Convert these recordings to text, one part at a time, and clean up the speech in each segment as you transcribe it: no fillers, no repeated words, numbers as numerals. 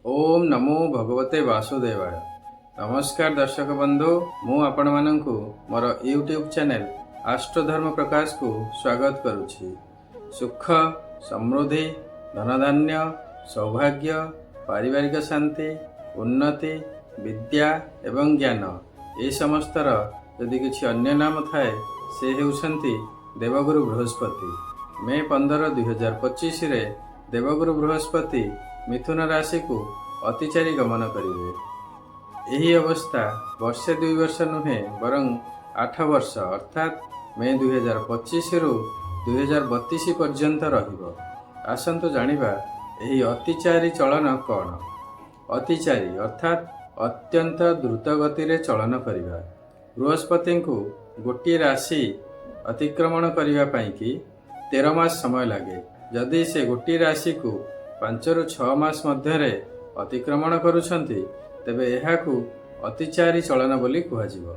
ओम नमो भगवते वासुदेवाय। नमस्कार दर्शक बंधु, मु आपण मानंकु मोर यूट्यूब चैनल आष्ट्रधर्म प्रकाश को स्वागत करुछि। सुख, समृद्धि, धनधान्य, सौभाग्य, पारिवारिक शांति, उन्नति, विद्या एवं ज्ञान ए समस्तर यदि किछि अन्य नाम थाए से हेउछन्ति देवगुरु बृहस्पति। मे 15, 2025 रे देवगुरु बृहस्पति मिथुन राशि को अतिचारी गमन करेंगे। यही अवस्था वर्षे 2 वर्ष नुहे बरं 8 वर्ष अर्थात मे 2025 रु 2032 पर्यंत रहिबो। आसंतु जानिबा यही अतिचारी चलन कौन। अतिचारी अर्थात अत्यंत द्रुत गति रे चलन करिबा। बृहस्पति को गोटी राशि अतिक्रमण करिबा पई कि 13 मास समय लगे। जदि से गोटी राशि को 5 ରୁ 6 मास मध्य अतिक्रमण करुछंती तेबे एहाकू अतिचारी चलन बोली कुहाजिबो।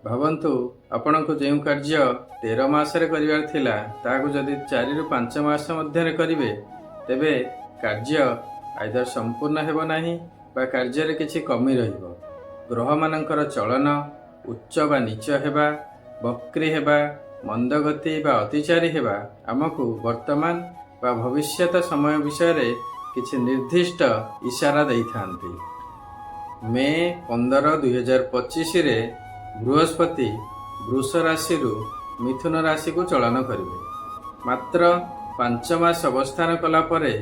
भावंतु आपण को जो कार्य 13 मास रे करिवार थिला ताकू जदि 4 ରୁ 5 मास मध्य करिवे तेबे कार्य आइदर संपूर्ण हेबो नाही बा कार्य रे किछि कमी रहिबो। ग्रह मानकर चलन उच्च बा नीच हेबा, वक्री हेबा, मंदगति बा अतिचारी हेबा आमको वर्तमान बा भविष्यत समय विषय रे किछि निर्दिष्ट इशारा देई थांती। मे 15, 2025 रे बृहस्पति वृष राशि रु मिथुन राशि को चलन करिवे। मात्र 5 मास अवस्थान कला परे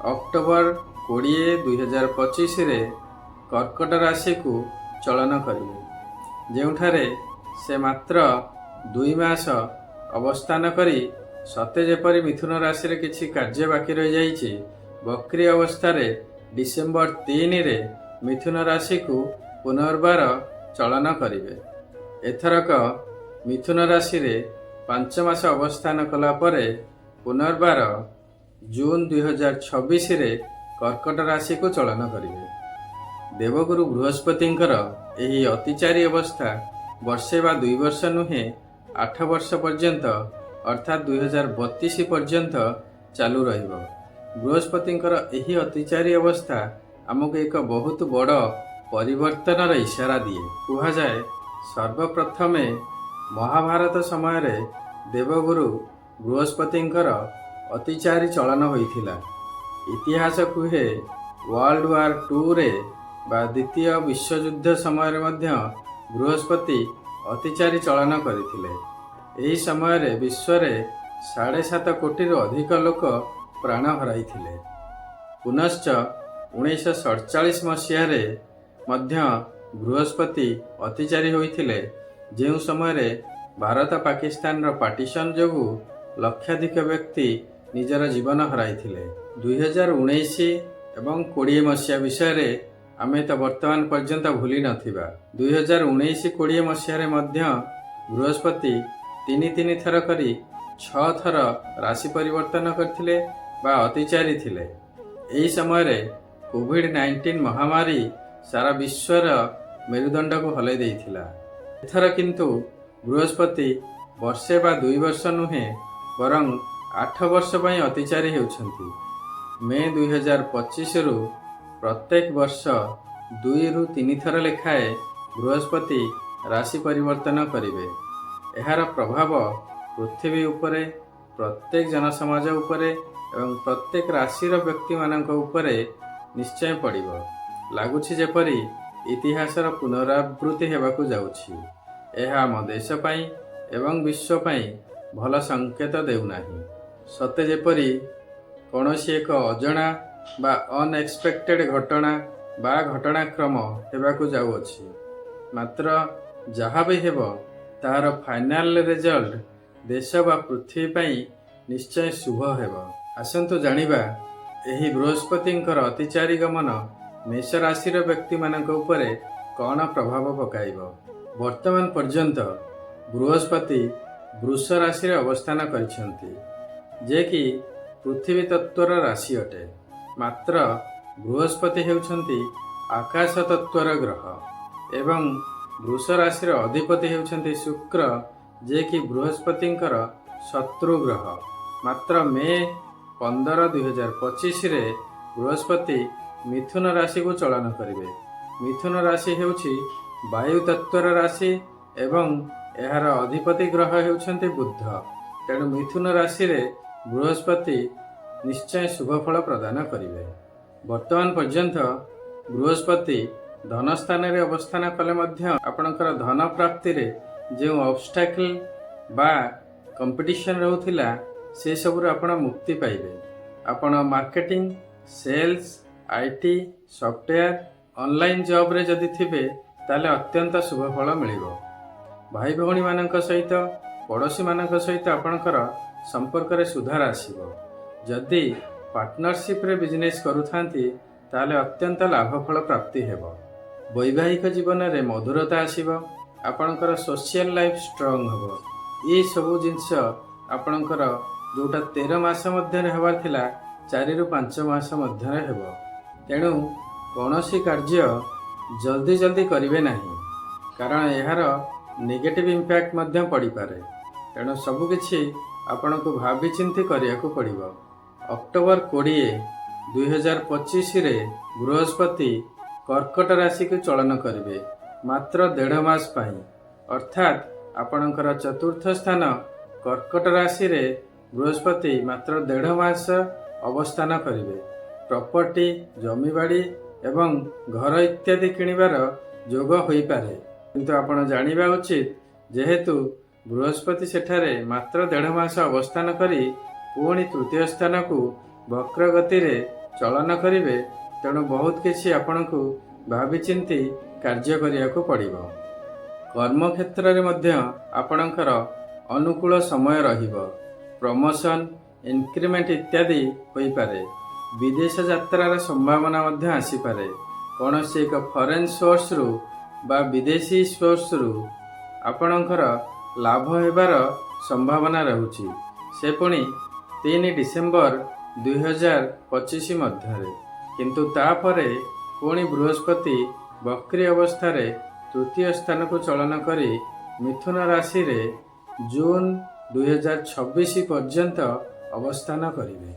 अक्टोबर 20, 2025 रे कर्कट राशि को चलन करिवे, जेउठारे से मात्र 2 मास अवस्थान करी सते जेपरी मिथुन राशि रे किछि कार्य बाकी रहि जाइछि। वक्री अवस्था रे डिसेंबर 3 रे मिथुन राशि को पुनर्बार चलन करिवे। एथरक मिथुन राशि रे 5 मास अवस्थान कला परे पुनर्बार जून 2026 रे कर्कट राशि को चलन करिवे। देवगुरु बृहस्पतिंकर एही अतिचारी अवस्था वर्षे बा 2 वर्ष नुहे 8 वर्ष पर्यंत अर्थात 2032 पर्यंत चालू रहिबो। बृहस्पतिंकर एही अतिचारी अवस्था आमको एक बहुत बड़ परिवर्तन इशारा दिए। कुहा जाए सर्वप्रथमे महाभारत समय रे देवगुरु बृहस्पतिंकर अतिचारी चलन होइथिला। इतिहास कुहे वर्ल्ड वार 2 रे बा द्वितीय विश्वयुद्ध समय रे मध्य बृहस्पति अतिचारी चलन करथिले। एही समय रे विश्व रे 7.5 कोटी रु अधिक लोक प्राण हराइथिले। पुनश्च 1947 मसीहा रे मध्य बृहस्पति अतिचारी होइथिले, जेउ समय रे भारत पाकिस्तान रो पार्टीशन जोगु लक्षाधिक व्यक्ति निजर जीवन हराइथिले। 2019 एवं 20 मसीहा विषय रे आमे तो वर्तमान पर्यंत भूली नथिबा। 2019-20 मसीहा रे मध्य बृहस्पति 3 थर करी 6 थर राशि परिवर्तन करथिले बा अतिचारी थिले। एही समय रे कोविड-19 महामारी सारा विश्वर मेरुदंड को हलै देइथिला। एथर किंतु बृहस्पति वर्षे बा 2 वर्ष नुहे बरं 8 वर्ष पई अतिचारी हेउछंती। मे 2025 रु प्रत्येक वर्ष 2 ରୁ 3 थर लेखाए बृहस्पति राशि परिवर्तन करिवे। एहार प्रभाव पृथ्वी उपरे प्रत्येक जनसमाज उपरे एवं प्रत्येक राशिर व्यक्ति मानक उपरे निश्चय पड़िबो। लागुछि जेपरी इतिहासर पुनरावृत्ति हेबाकू जाउछि। एहा हम देश पई एवं विश्व पई भल संकेत देउनाही। सते जेपरी कोनोसी एक अजणा बा अनएक्सपेक्टेड घटना बा घटनाक्रम हेबाकू जाउछि। मात्र जहाँ भी हेबो तार फाइनाल रिजल्ट देश बा पृथ्वी पई निश्चय शुभ हेबो। आसंतु जानिबा एही बृहस्पतिंकर अतिचारी गमन मेष राशि व्यक्ति मानक उपरे कौन प्रभाव पकाइबो। वर्तमान पर्यंत बृहस्पति वृष राशि अवस्थान करिसेंती, जे कि पृथ्वी तत्वर राशि अटे। मात्र बृहस्पति हेउछंती आकाश तत्वर ग्रह एवं वृष राशि अधिपति हेउछंती शुक्र, जे कि बृहस्पतिंकर शत्रु ग्रह। मात्र मे 15, 2025 रे बृहस्पति ମିଥୁନ ରାଶିକୁ ଚଳନ କରିବେ। ମିଥୁନ ରାଶି ହେଉଛି ବାୟୁ ତତ୍ତ୍ୱର ରାଶି ଏବଂ ଏହାର ଅଧିପତି ଗ୍ରହ ହେଉଛନ୍ତି ବୁଧ। ତେଣୁ ମିଥୁନ ରାଶିରେ ବୃହସ୍ପତି ନିଶ୍ଚୟ ଶୁଭ ଫଳ ପ୍ରଦାନ କରିବେ। ବର୍ତ୍ତମାନ ପର୍ଯ୍ୟନ୍ତ ବୃହସ୍ପତି ଧନ ସ୍ଥାନରେ ଅବସ୍ଥାନ କଲେ ମଧ୍ୟ ଆପଣଙ୍କର ଧନ ପ୍ରାପ୍ତିରେ ଯେଉଁ ଅବଷ୍ଟାକଲ ବା କମ୍ପିଟିସନ ରହୁଥିଲା ସେସବୁରୁ ଆପଣ ମୁକ୍ତି ପାଇବେ। ଆପଣ marketing, sales, IT, software, online ଜବ୍ରେ ଯଦି ଥିବେ ତାହେଲେ ଅତ୍ୟନ୍ତ ଶୁଭ ଫଳ ମିଳିବ। ଭାଇ ଭଉଣୀମାନଙ୍କ ସହିତ, ପଡ଼ୋଶୀମାନଙ୍କ ସହିତ ଆପଣଙ୍କର ସମ୍ପର୍କରେ ସୁଧାର ଆସିବ। ଯଦି ପାର୍ଟନରସିପ୍ରେ ବିଜନେସ୍ କରୁଥାନ୍ତି ତାହେଲେ ଅତ୍ୟନ୍ତ ଲାଭ ଫଳ ପ୍ରାପ୍ତି ହେବ। ବୈବାହିକ ଜୀବନରେ ମଧୁରତା ଆସିବ। ଆପଣଙ୍କର ସୋସିଆଲ ଲାଇଫ୍ ଷ୍ଟ୍ରଙ୍ଗ ହେବ। ଏସବୁ ଜିନିଷ ଆପଣଙ୍କର ଯେଉଁଟା 13 ମାସ ମଧ୍ୟରେ ହେବାର ଥିଲା 4 ରୁ 5 ମାସ ମଧ୍ୟରେ ହେବ। ତେଣୁ କୌଣସି କାର୍ଯ୍ୟ ଜଲ୍ଦି ଜଲ୍ଦି କରିବେ ନାହିଁ, କାରଣ ଏହାର ନେଗେଟିଭ୍ ଇମ୍ପ୍ୟାକ୍ଟ ମଧ୍ୟ ପଡ଼ିପାରେ। ତେଣୁ ସବୁକିଛି ଆପଣଙ୍କୁ ଭାବିଚିନ୍ତି କରିବାକୁ ପଡ଼ିବ। ଅକ୍ଟୋବର 20, 2025ରେ ବୃହସ୍ପତି କର୍କଟ ରାଶିକୁ ଚଳନ କରିବେ ମାତ୍ର 1.5 ମାସ ପାଇଁ। ଅର୍ଥାତ୍ ଆପଣଙ୍କର ଚତୁର୍ଥ ସ୍ଥାନ କର୍କଟ ରାଶିରେ ବୃହସ୍ପତି ମାତ୍ର 1.5 ମାସ ଅବସ୍ଥାନ କରିବେ। ପ୍ରପର୍ଟି, ଜମିବାଡ଼ି ଏବଂ ଘର ଇତ୍ୟାଦି କିଣିବାର ଯୋଗ ହୋଇପାରେ। କିନ୍ତୁ ଆପଣ ଜାଣିବା ଉଚିତ, ଯେହେତୁ ବୃହସ୍ପତି ସେଠାରେ ମାତ୍ର 1.5 ମାସ ଅବସ୍ଥାନ କରି ପୁଣି ତୃତୀୟ ସ୍ଥାନକୁ ବକ୍ର ଗତିରେ ଚଳନ କରିବେ, ତେଣୁ ବହୁତ କିଛି ଆପଣଙ୍କୁ ଭାବିଚିନ୍ତି କାର୍ଯ୍ୟ କରିବାକୁ ପଡ଼ିବ। କର୍ମକ୍ଷେତ୍ରରେ ମଧ୍ୟ ଆପଣଙ୍କର ଅନୁକୂଳ ସମୟ ରହିବ। ପ୍ରମୋସନ୍, ଇନକ୍ରିମେଣ୍ଟ ଇତ୍ୟାଦି ହୋଇପାରେ। ବିଦେଶ ଯାତ୍ରାର ସମ୍ଭାବନା ମଧ୍ୟ ଆସିପାରେ। କୌଣସି ଏକ ଫରେନ୍ ସୋର୍ସରୁ ବା ବିଦେଶୀ ସୋର୍ସରୁ ଆପଣଙ୍କର ଲାଭ ହେବାର ସମ୍ଭାବନା ରହୁଛି। ସେ ପୁଣି 3 ଡିସେମ୍ବର 2025 ମଧ୍ୟରେ। କିନ୍ତୁ ତାପରେ ପୁଣି ବୃହସ୍ପତି ବକ୍ରୀ ଅବସ୍ଥାରେ ତୃତୀୟ ସ୍ଥାନକୁ ଚଳନ କରି ମିଥୁନ ରାଶିରେ ଜୁନ 2026 ପର୍ଯ୍ୟନ୍ତ ଅବସ୍ଥାନ କରିବେ।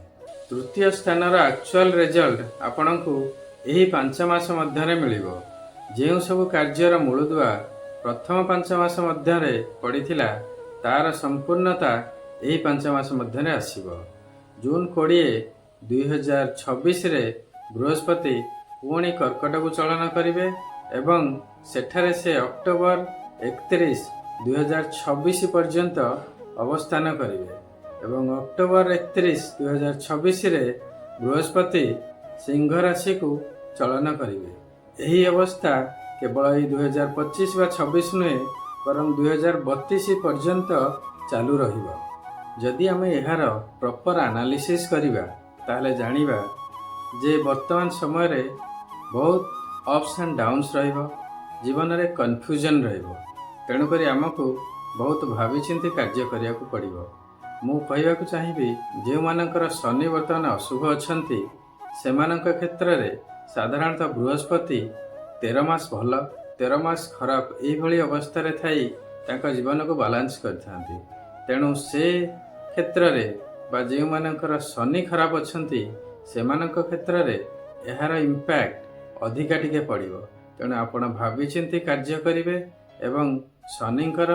ତୃତୀୟ ସ୍ଥାନର ଆକ୍ଚୁଆଲ ରେଜଲ୍ଟ ଆପଣଙ୍କୁ ଏହି 5 ମାସ ମଧ୍ୟରେ ମିଳିବ। ଯେଉଁ ସବୁ କାର୍ଯ୍ୟର ମୂଳଦୁଆ ପ୍ରଥମ 5 ମାସ ମଧ୍ୟରେ ପଡ଼ିଥିଲା ତାର ସମ୍ପୂର୍ଣ୍ଣତା ଏହି 5 ମାସ ମଧ୍ୟରେ ଆସିବ। ଜୁନ 20, 2026ରେ ବୃହସ୍ପତି ପୁଣି କର୍କଟକୁ ଚଳନ କରିବେ ଏବଂ ସେଠାରେ ସେ ଅକ୍ଟୋବର 31, 2026 ପର୍ଯ୍ୟନ୍ତ ଅବସ୍ଥାନ କରିବେ ଏବଂ ଅକ୍ଟୋବର 31, 2026ରେ ବୃହସ୍ପତି ସିଂହ ରାଶିକୁ ଚଳନ କରିବେ। ଏହି ଅବସ୍ଥା କେବଳ ଏହି 2025 ବା 26 ନୁହେଁ, ବରଂ 2032 ପର୍ଯ୍ୟନ୍ତ ଚାଲୁ ରହିବ। ଯଦି ଆମେ ଏହାର ପ୍ରପର ଆନାଲିସିସ୍ କରିବା ତାହେଲେ ଜାଣିବା ଯେ ବର୍ତ୍ତମାନ ସମୟରେ ବହୁତ ଅପ୍ସ ଆଣ୍ଡ ଡାଉନ୍ସ ରହିବ, ଜୀବନରେ କନଫ୍ୟୁଜନ୍ ରହିବ। ତେଣୁକରି ଆମକୁ ବହୁତ ଭାବିଚିନ୍ତି କାର୍ଯ୍ୟ କରିବାକୁ ପଡ଼ିବ। ମୁଁ କହିବାକୁ ଚାହିଁବି, ଯେଉଁମାନଙ୍କର ଶନି ବର୍ତ୍ତମାନ ଅଶୁଭ ଅଛନ୍ତି ସେମାନଙ୍କ କ୍ଷେତ୍ରରେ ସାଧାରଣତଃ ବୃହସ୍ପତି 13 ମାସ ଭଲ, 13 ମାସ ଖରାପ ଏଇଭଳି ଅବସ୍ଥାରେ ଥାଇ ତାଙ୍କ ଜୀବନକୁ ବାଲାନ୍ସ କରିଥାନ୍ତି। ତେଣୁ ସେ କ୍ଷେତ୍ରରେ ବା ଯେଉଁମାନଙ୍କର ଶନି ଖରାପ ଅଛନ୍ତି ସେମାନଙ୍କ କ୍ଷେତ୍ରରେ ଏହାର ଇମ୍ପ୍ୟାକ୍ଟ ଅଧିକା ଟିକେ ପଡ଼ିବ। ତେଣୁ ଆପଣ ଭାବିଚିନ୍ତି କାର୍ଯ୍ୟ କରିବେ ଏବଂ ଶନିଙ୍କର,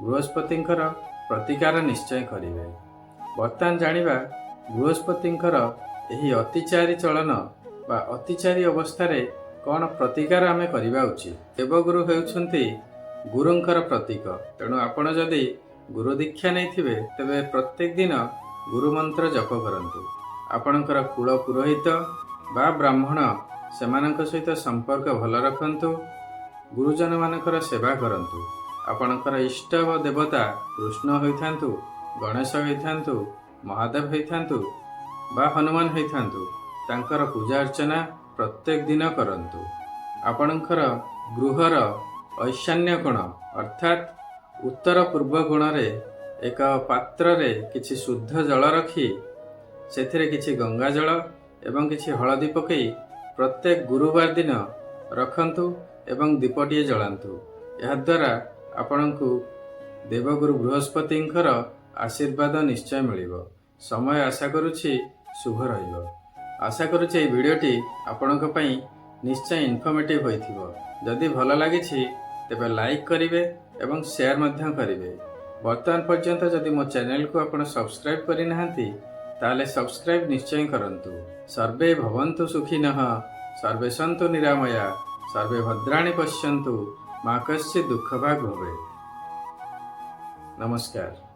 ବୃହସ୍ପତିଙ୍କର ପ୍ରତିକାର ନିଶ୍ଚୟ କରିବେ। ବର୍ତ୍ତମାନ ଜାଣିବା ବୃହସ୍ପତିଙ୍କର ଏହି ଅତିଚାରୀ ଚଳନ ବା ଅତିଚାରୀ ଅବସ୍ଥାରେ କ'ଣ ପ୍ରତିକାର ଆମେ କରିବା ଉଚିତ। ଦେବଗୁରୁ ହେଉଛନ୍ତି ଗୁରୁଙ୍କର ପ୍ରତୀକ। ତେଣୁ ଆପଣ ଯଦି ଗୁରୁ ଦୀକ୍ଷା ନେଇଥିବେ ତେବେ ପ୍ରତ୍ୟେକ ଦିନ ଗୁରୁ ମନ୍ତ୍ର ଜପ କରନ୍ତୁ। ଆପଣଙ୍କର କୁଳ ପୁରୋହିତ ବା ବ୍ରାହ୍ମଣ ସେମାନଙ୍କ ସହିତ ସମ୍ପର୍କ ଭଲ ରଖନ୍ତୁ। ଗୁରୁଜନମାନଙ୍କର ସେବା କରନ୍ତୁ। ଆପଣଙ୍କର ଇଷ୍ଟ ଦେବତା କୃଷ୍ଣ ହୋଇଥାନ୍ତୁ, ଗଣେଶ ହୋଇଥାନ୍ତୁ, ମହାଦେବ ହୋଇଥାନ୍ତୁ ବା ହନୁମାନ ହୋଇଥାନ୍ତୁ, ତାଙ୍କର ପୂଜା ଅର୍ଚ୍ଚନା ପ୍ରତ୍ୟେକ ଦିନ କରନ୍ତୁ। ଆପଣଙ୍କର ଗୃହର ଐଶାନ୍ୟ କୋଣ ଅର୍ଥାତ୍ ଉତ୍ତର ପୂର୍ବ କୋଣରେ ଏକ ପାତ୍ରରେ କିଛି ଶୁଦ୍ଧ ଜଳ ରଖି ସେଥିରେ କିଛି ଗଙ୍ଗା ଜଳ ଏବଂ କିଛି ହଳଦୀ ପକାଇ ପ୍ରତ୍ୟେକ ଗୁରୁବାର ଦିନ ରଖନ୍ତୁ ଏବଂ ଦୀପଟିଏ ଜଳାନ୍ତୁ। ଏହାଦ୍ୱାରା ଆପଣଙ୍କୁ ଦେବଗୁରୁ ବୃହସ୍ପତିଙ୍କର ଆଶୀର୍ବାଦ ନିଶ୍ଚୟ ମିଳିବ। ସମୟ ଆଶା କରୁଛି ଶୁଭ ରହିବ। आशा करुचे ये वीडियोटी आपणक पई निश्चय इनफॉर्मेटिव होइथिबो। जदि भल लागिछि तेबे लाइक करिवे एवं शेयर मध्य करिवे। वर्तमान पर्यंत जदि मो चैनल को आपण सब्सक्राइब करि नाहंती ताले सब्सक्राइब निश्चय करंतु। सर्वे भवन्तु सुखिनः, सर्वे सन्तु निरामया, सर्वे भद्राणि पश्यन्तु, मा कश्चित् दुःखभाग् भवेत्। नमस्कार।